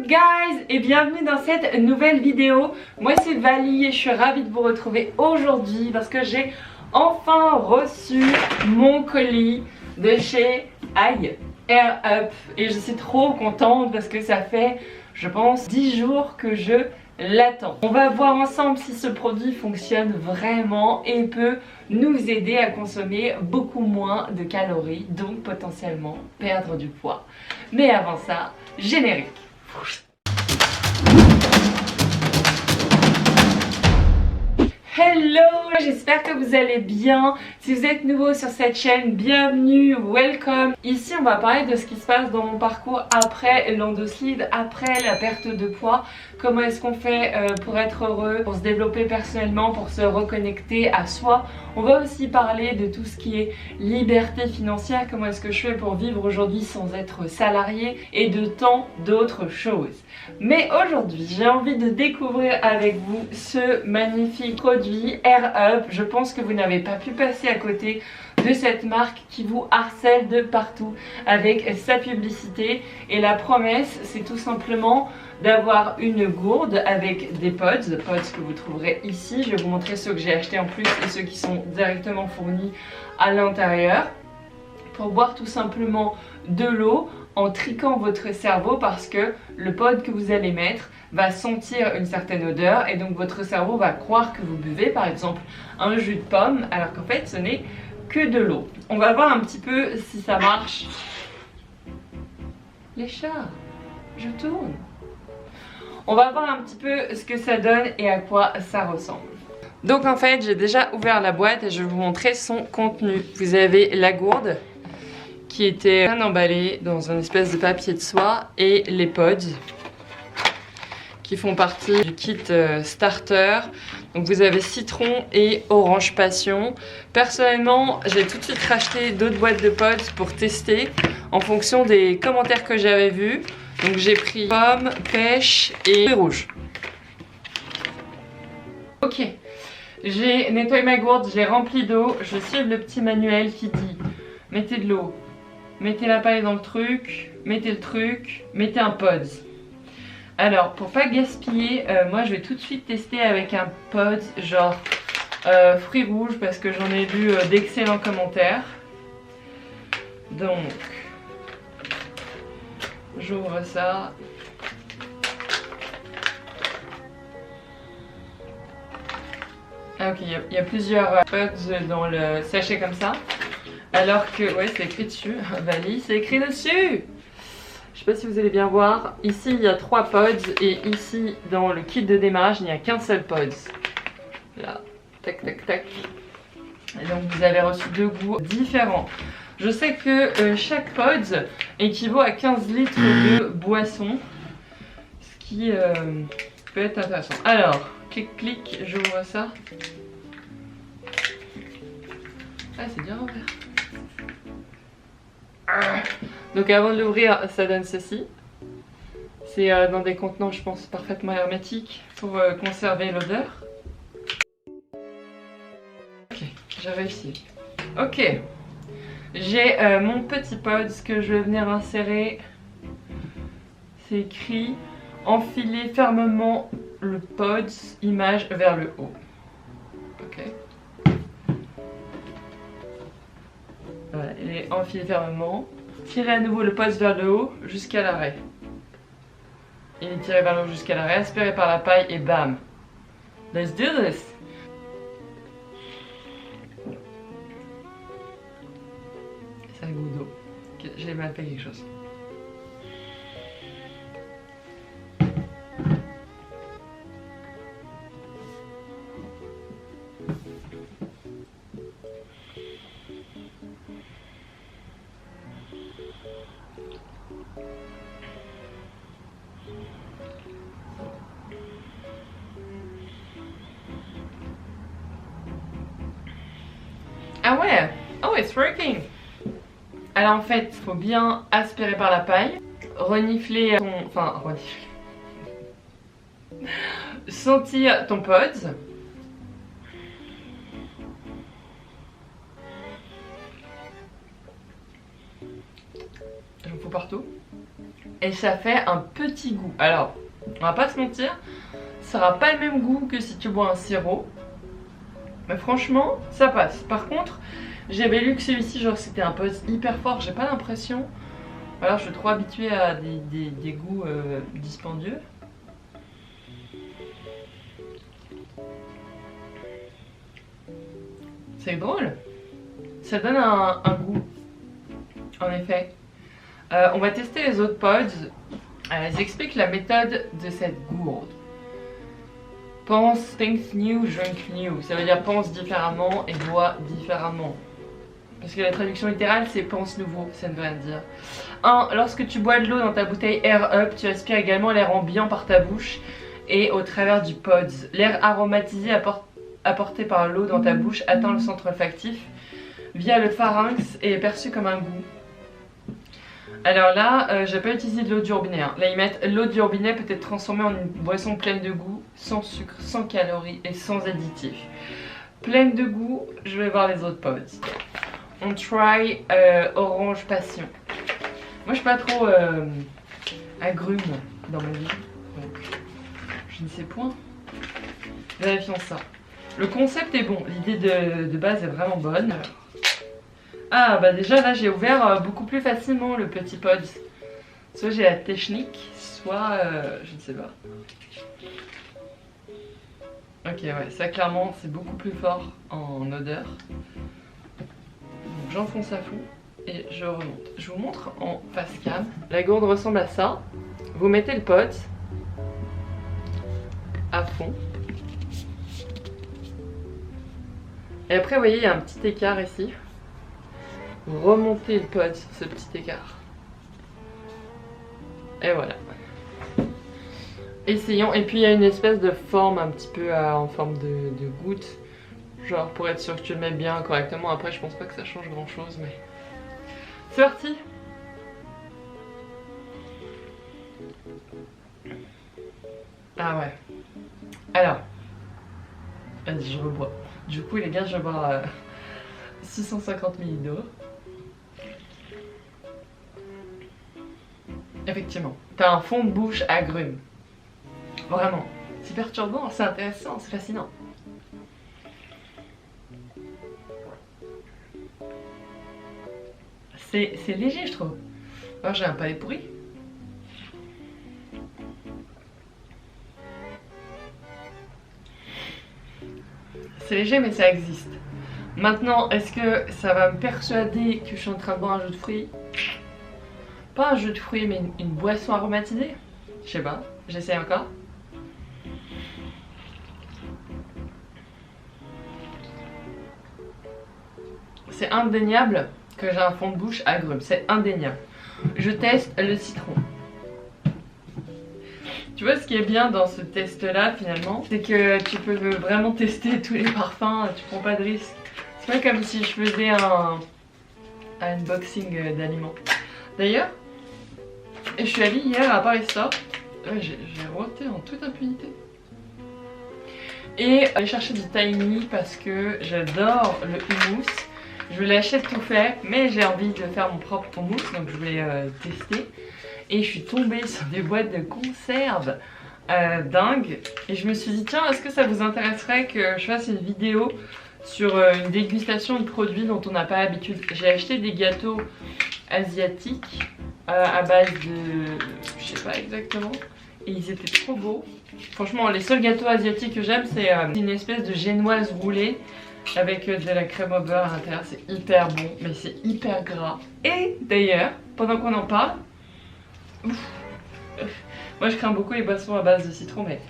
up guys et bienvenue dans cette nouvelle vidéo. Moi c'est Vali et je suis ravie de vous retrouver aujourd'hui parce que j'ai enfin reçu mon colis de chez Air Up et je suis trop contente parce que ça fait je pense 10 jours que je l'attends. On va voir ensemble si ce produit fonctionne vraiment et peut nous aider à consommer beaucoup moins de calories, donc potentiellement perdre du poids. Mais avant ça, générique. Hello, j'espère que vous allez bien. Si vous êtes nouveau sur cette chaîne, bienvenue, welcome. Ici, on va parler de ce qui se passe dans mon parcours après l'endoslide, après la perte de poids. Comment est-ce qu'on fait pour être heureux, pour se développer personnellement, pour se reconnecter à soi. On va aussi parler de tout ce qui est liberté financière, comment est-ce que je fais pour vivre aujourd'hui sans être salarié et de tant d'autres choses. Mais aujourd'hui, j'ai envie de découvrir avec vous ce magnifique produit Air Up. Je pense que vous n'avez pas pu passer à côté de cette marque qui vous harcèle de partout avec sa publicité. Et la promesse, c'est tout simplement d'avoir une gourde avec des pods que vous trouverez ici. Je vais vous montrer ceux que j'ai achetés en plus et ceux qui sont directement fournis à l'intérieur. Pour boire tout simplement de l'eau en triquant votre cerveau parce que le pod que vous allez mettre va sentir une certaine odeur et donc votre cerveau va croire que vous buvez par exemple un jus de pomme alors qu'en fait ce n'est que de l'eau. On va voir un petit peu si ça marche. Les chats, je tourne. On va voir un petit peu ce que ça donne et à quoi ça ressemble. Donc en fait j'ai déjà ouvert la boîte et je vais vous montrer son contenu. Vous avez la gourde qui était bien emballée dans une espèce de papier de soie et les pods qui font partie du kit starter. Donc vous avez citron et orange passion. Personnellement j'ai tout de suite racheté d'autres boîtes de pods pour tester en fonction des commentaires que j'avais vus. Donc j'ai pris pomme, pêche et fruits rouges. Ok, j'ai nettoyé ma gourde, je l'ai remplie d'eau. Je suis le petit manuel qui dit mettez de l'eau, mettez la paille dans le truc, mettez le truc, mettez un pod. Alors pour pas gaspiller, moi je vais tout de suite tester avec un pod genre fruits rouges parce que j'en ai lu d'excellents commentaires. Donc j'ouvre ça. Ah ok, il y a plusieurs pods dans le sachet comme ça. Alors que, ouais c'est écrit dessus, Vali, c'est écrit dessus. Je sais pas si vous allez bien voir. Ici il y a 3 pods et ici dans le kit de démarrage il n'y a qu'un seul pod. Là, tac tac tac. Et donc vous avez reçu 2 goûts différents. Je sais que chaque pod équivaut à 15 litres de boisson, ce qui peut être intéressant. Alors, clic clic, j'ouvre ça. Ah, c'est bien ouvert. Donc avant de l'ouvrir, ça donne ceci. C'est dans des contenants, je pense, parfaitement hermétiques pour conserver l'odeur. Ok, j'ai réussi. Ok. J'ai mon petit pod que je vais venir insérer. C'est écrit enfiler fermement le pod, image vers le haut. Ok. Voilà, il est enfilé fermement. Tirez à nouveau le pod vers le haut jusqu'à l'arrêt. Il est tiré vers le haut jusqu'à l'arrêt, aspiré par la paille et bam. Let's do this! C'est un goût d'eau. J'ai mal fait quelque chose. Ah ouais! Oh, it's working! Alors en fait, il faut bien aspirer par la paille, renifler ton... Enfin, renifler... sentir ton pod. j'en fous partout. Et ça fait un petit goût. Alors, on va pas se mentir, ça aura pas le même goût que si tu bois un sirop. Mais franchement, ça passe. Par contre, j'avais lu que celui-ci, genre c'était un pote hyper fort, j'ai pas l'impression. Alors je suis trop habituée à des goûts dispendieux. C'est drôle. Ça donne un goût. En effet. On va tester les autres pods. Ils expliquent la méthode de cette gourde. Pense, think new, drink new. Ça veut dire pense différemment et bois différemment. Parce que la traduction littérale c'est pense nouveau, ça ne veut rien dire. 1. Lorsque tu bois de l'eau dans ta bouteille Air Up, tu aspires également l'air ambiant par ta bouche et au travers du pods. L'air aromatisé apporté par l'eau dans ta bouche atteint le centre olfactif via le pharynx et est perçu comme un goût. Alors là, je vais pas utiliser de l'eau du robinet. Là, ils mettent l'eau du robinet peut être transformée en une boisson pleine de goût, sans sucre, sans calories et sans additifs. Pleine de goût, je vais voir les autres pods. On try orange passion. Moi, je suis pas trop agrume dans ma vie, donc je ne sais point. Vérifions ça. Le concept est bon, l'idée de base est vraiment bonne. Ah bah déjà là j'ai ouvert beaucoup plus facilement le petit pod. Soit j'ai la technique, soit je ne sais pas. Ok ouais, ça clairement c'est beaucoup plus fort en odeur. Donc j'enfonce à fond et je remonte. Je vous montre en face cam. La gourde ressemble à ça. Vous mettez le pod à fond. Et après vous voyez il y a un petit écart ici. Remonter le pod sur ce petit écart. Et voilà. Essayons. Et puis il y a une espèce de forme un petit peu en forme de goutte. Genre pour être sûr que tu le mets bien correctement. Après je pense pas que ça change grand chose mais... C'est parti. Ah ouais. Alors. Vas-y je rebois. Du coup les gars je vais boire 650 ml d'eau. Effectivement, t'as un fond de bouche agrume. Vraiment, c'est perturbant, c'est intéressant, c'est fascinant. C'est léger je trouve. Alors j'ai un palais pourri. C'est léger mais ça existe. Maintenant, est-ce que ça va me persuader que je suis en train de boire un jus de fruits? Pas un jus de fruits, mais une boisson aromatisée? Je sais pas, j'essaie encore. C'est indéniable que j'ai un fond de bouche agrume, c'est indéniable. Je teste le citron. Tu vois ce qui est bien dans ce test là finalement, c'est que tu peux vraiment tester tous les parfums, tu prends pas de risque. C'est pas comme si je faisais un unboxing d'aliments. D'ailleurs, je suis allée hier à Paris Store, j'ai roté en toute impunité. Et aller chercher du tahini parce que j'adore le houmous. Je l'achète tout fait, mais j'ai envie de faire mon propre houmous, donc je voulais tester. Et je suis tombée sur des boîtes de conserve dingues. Et je me suis dit, tiens, est-ce que ça vous intéresserait que je fasse une vidéo sur une dégustation de produits dont on n'a pas l'habitude. J'ai acheté des gâteaux asiatiques à base de... je sais pas exactement. Et ils étaient trop beaux. Franchement, les seuls gâteaux asiatiques que j'aime, c'est une espèce de génoise roulée avec de la crème au beurre à l'intérieur. C'est hyper bon, mais c'est hyper gras. Et d'ailleurs, pendant qu'on en parle, moi je crains beaucoup les boissons à base de citron, mais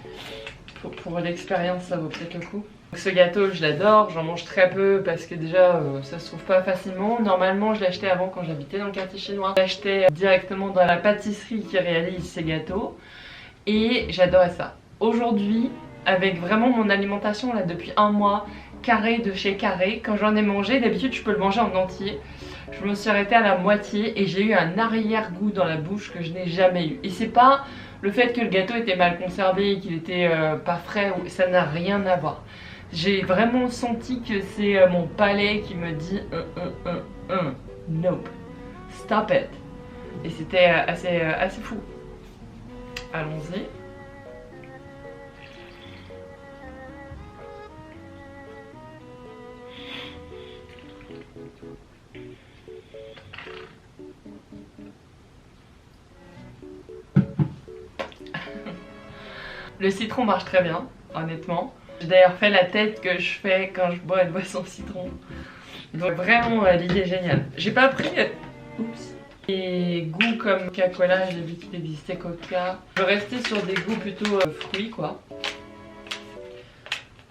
pour l'expérience, ça vaut peut-être le coup. Ce gâteau, je l'adore, j'en mange très peu parce que déjà ça se trouve pas facilement. Normalement, je l'achetais avant quand j'habitais dans le quartier chinois. Je l'achetais directement dans la pâtisserie qui réalise ces gâteaux et j'adorais ça. Aujourd'hui, avec vraiment mon alimentation là depuis un mois, carré de chez Carré, quand j'en ai mangé, d'habitude je peux le manger en entier. Je me suis arrêtée à la moitié et j'ai eu un arrière-goût dans la bouche que je n'ai jamais eu. Et c'est pas le fait que le gâteau était mal conservé, qu'il était pas frais, ça n'a rien à voir. J'ai vraiment senti que c'est mon palais qui me dit nope, stop it. Et c'était assez fou. Allons-y. Le citron marche très bien, honnêtement. J'ai d'ailleurs fait la tête que je fais quand je bois une boisson citron. Donc vraiment, l'idée est géniale. J'ai pas pris... Oups. Des goûts comme Coca-Cola, j'ai vu qu'il existait Coca. Je vais rester sur des goûts plutôt fruits, quoi.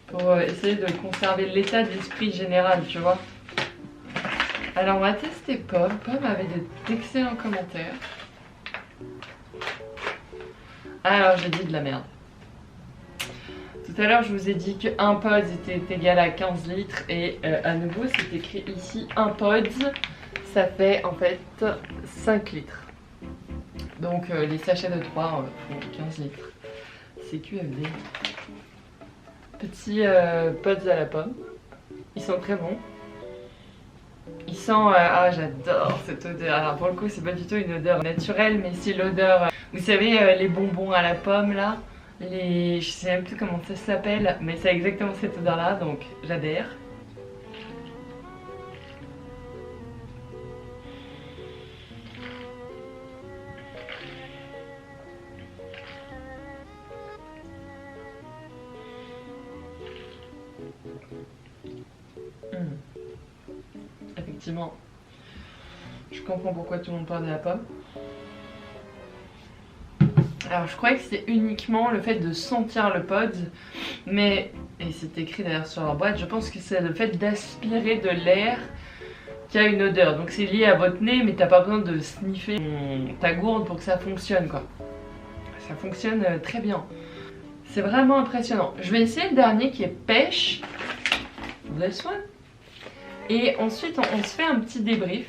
Pour essayer de conserver l'état d'esprit général, tu vois. Alors on va tester Pomme. Pomme avait d'excellents commentaires. Alors j'ai dit de la merde. Tout à l'heure je vous ai dit qu'un pod était égal à 15 litres et à nouveau c'est écrit ici un pod, ça fait en fait 5 litres. Donc les sachets de 3 font 15 litres. C'est QFD. Petits pods à la pomme. Ils sont très bons. Ils sentent... ah j'adore cette odeur. Alors pour le coup c'est pas du tout une odeur naturelle mais c'est l'odeur... vous savez les bonbons à la pomme là, je sais même plus comment ça s'appelle, mais c'est exactement cette odeur là, donc j'adhère. Effectivement, je comprends pourquoi tout le monde parle de la pomme. Alors je croyais que c'était uniquement le fait de sentir le pod, mais, et c'est écrit d'ailleurs sur leur boîte, je pense que c'est le fait d'aspirer de l'air qui a une odeur. Donc c'est lié à votre nez, mais t'as pas besoin de sniffer ta gourde pour que ça fonctionne quoi. Ça fonctionne très bien. C'est vraiment impressionnant. Je vais essayer le dernier qui est pêche. This one. Et ensuite on se fait un petit débrief.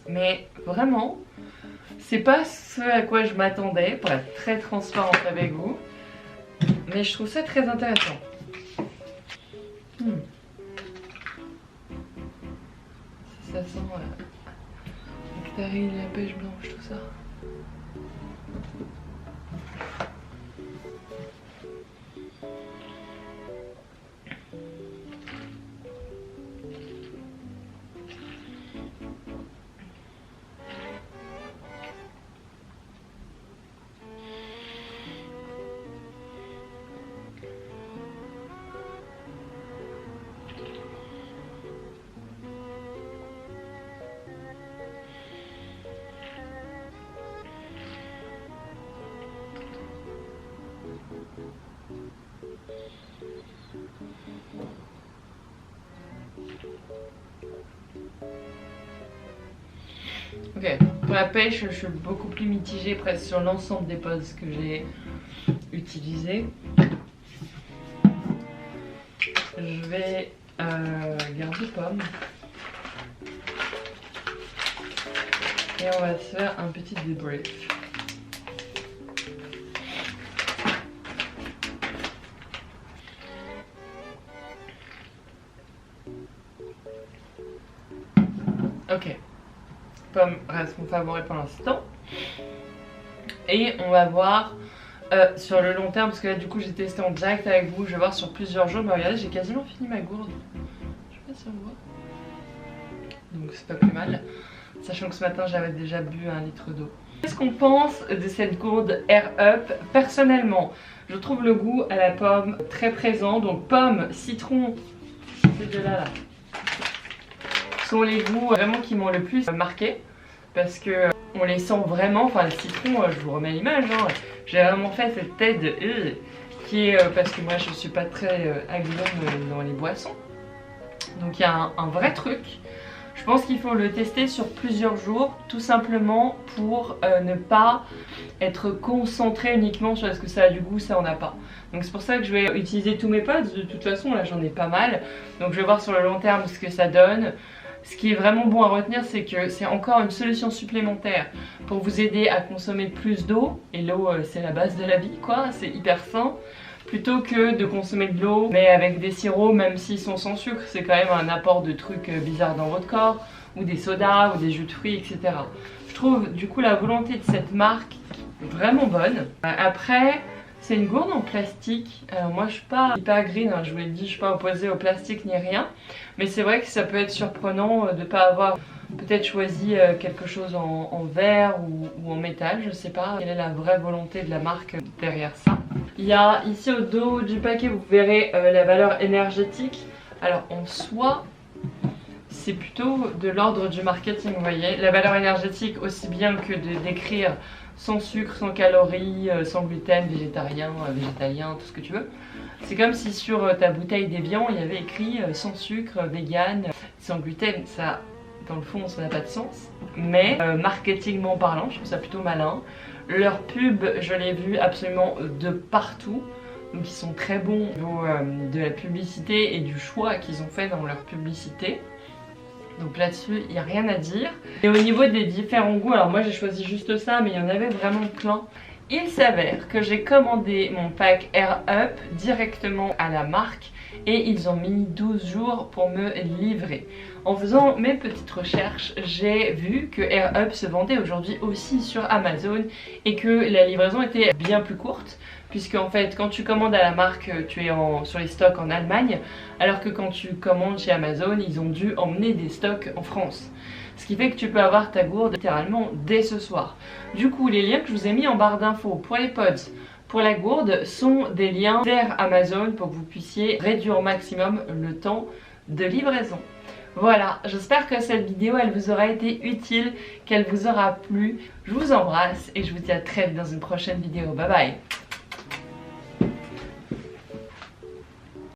Mais vraiment... c'est pas ce à quoi je m'attendais, pour être très transparente avec vous. Mais je trouve ça très intéressant. Ça sent nectarine, la pêche blanche, tout ça. Ok, pour la pêche, je suis beaucoup plus mitigée presque sur l'ensemble des pods que j'ai utilisés. Je vais garder pomme. Et on va se faire un petit débrief. Ok. Pomme reste mon favori pour l'instant. Et on va voir sur le long terme, parce que là du coup j'ai testé en direct avec vous, je vais voir sur plusieurs jours. Mais regardez, j'ai quasiment fini ma gourde. Je sais pas si on voit. Donc c'est pas plus mal. Sachant que ce matin j'avais déjà bu 1 litre d'eau. Qu'est-ce qu'on pense de cette gourde Air Up? Personnellement, je trouve le goût à la pomme très présent. Donc pomme, citron, ces deux-là là, sont les goûts vraiment qui m'ont le plus marqué. Parce que on les sent vraiment, enfin le citron, je vous remets l'image, hein, j'ai vraiment fait cette tête de qui est parce que moi je suis pas très agréable dans les boissons. Donc il y a un vrai truc. Je pense qu'il faut le tester sur plusieurs jours, tout simplement pour ne pas être concentré uniquement sur est-ce que ça a du goût, ça on n'a pas. Donc c'est pour ça que je vais utiliser tous mes pods, de toute façon là j'en ai pas mal. Donc je vais voir sur le long terme ce que ça donne. Ce qui est vraiment bon à retenir, c'est que c'est encore une solution supplémentaire pour vous aider à consommer plus d'eau. Et l'eau, c'est la base de la vie, quoi. C'est hyper sain. Plutôt que de consommer de l'eau, mais avec des sirops, même s'ils sont sans sucre, c'est quand même un apport de trucs bizarres dans votre corps. Ou des sodas, ou des jus de fruits, etc. Je trouve du coup la volonté de cette marque vraiment bonne. Après, c'est une gourde en plastique. Moi je suis pas hyper green, hein, je vous l'ai dit, je suis pas opposée au plastique ni rien. Mais c'est vrai que ça peut être surprenant de pas avoir peut-être choisi quelque chose en verre ou en métal. Je sais pas quelle est la vraie volonté de la marque derrière ça. Il y a ici au dos du paquet, vous verrez la valeur énergétique. Alors en soi, c'est plutôt de l'ordre du marketing, vous voyez. La valeur énergétique, aussi bien que de décrire sans sucre, sans calories, sans gluten, végétarien, végétalien, tout ce que tu veux. C'est comme si sur ta bouteille d'Evian, il y avait écrit sans sucre, vegan, sans gluten. Ça, dans le fond, ça n'a pas de sens. Mais marketingment parlant, je trouve ça plutôt malin. Leurs pubs, je l'ai vu absolument de partout. Donc ils sont très bons au niveau de la publicité et du choix qu'ils ont fait dans leur publicité. Donc là-dessus, il n'y a rien à dire. Et au niveau des différents goûts, alors moi j'ai choisi juste ça, mais il y en avait vraiment plein. Il s'avère que j'ai commandé mon pack Air Up directement à la marque et ils ont mis 12 jours pour me livrer. En faisant mes petites recherches, j'ai vu que Air Up se vendait aujourd'hui aussi sur Amazon et que la livraison était bien plus courte. Puisque en fait quand tu commandes à la marque tu es sur les stocks en Allemagne, alors que quand tu commandes chez Amazon ils ont dû emmener des stocks en France. Ce qui fait que tu peux avoir ta gourde littéralement dès ce soir. Du coup les liens que je vous ai mis en barre d'infos pour les pods, pour la gourde sont des liens vers Amazon pour que vous puissiez réduire au maximum le temps de livraison. Voilà, j'espère que cette vidéo elle vous aura été utile, qu'elle vous aura plu. Je vous embrasse et je vous dis à très vite dans une prochaine vidéo. Bye bye.